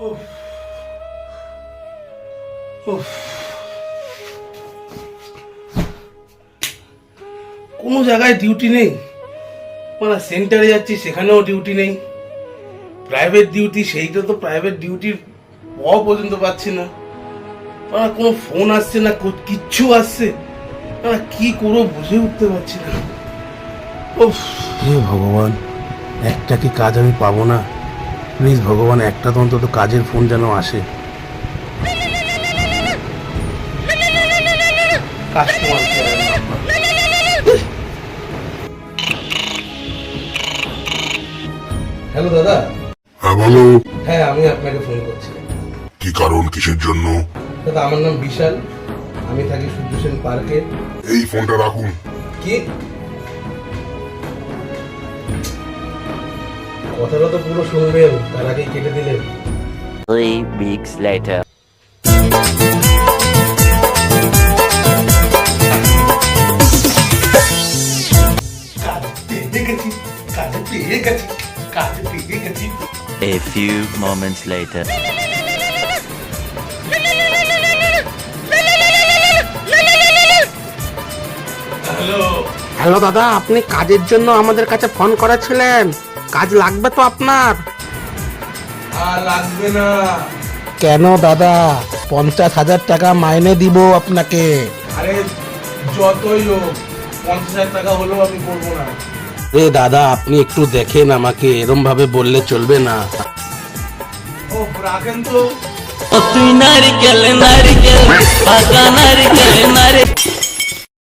উফ, উফ। কোনো জায়গায় ডিউটি নেই, মানে সেন্টারে যাচ্ছি সেখানেও ডিউটি নেই, প্রাইভেট ডিউটি সেইটা তো প্রাইভেট ডিউটির পর্যন্ত পাচ্ছি না, মানে কোনো ফোন আসছে না, কিচ্ছু আসছে না, কি করবো বুঝে উঠতে পারছি না। উফ, হে ভগবান, একটা কি কাজ আমি পাবো না? প্লিজ ভগবান, একটা তো অন্তত কাজের ফোন যেন আসে। কাস্টমার কেয়ারের নাম্বার। হ্যালো দাদা। হ্যাঁ বলো। হ্যাঁ, আমি আপনাকে ফোন করছি। কি কারণ, কিসের জন্য? দাদা, আমার নাম বিশাল, আমি থাকি সূর্য সেন পার্কে। এই ফোনটা রাখুন। কি কথাটা তো পুরো শুনবেন, তার আগেই কেটে দিলেন। 3 weeks later. A few moments later. Hello দাদা, আপনি কাজের জন্য আমাদের কাছে ফোন করেছিলেন। কাজ লাগবে তো আপনার? আর লাগবে না। কেন দাদা? 50,000 টাকা মাইনে দিব আপনাকে। আরে যতই হোক, 50,000 টাকা হলেও আমি করবো না। রে দাদা, আপনি একটু দেখেন আমাকে, এরম ভাবে বললে চলবে না। ও রাখেন তো। তুই নারকেল নারকেল পাকা নারকেল নারকেল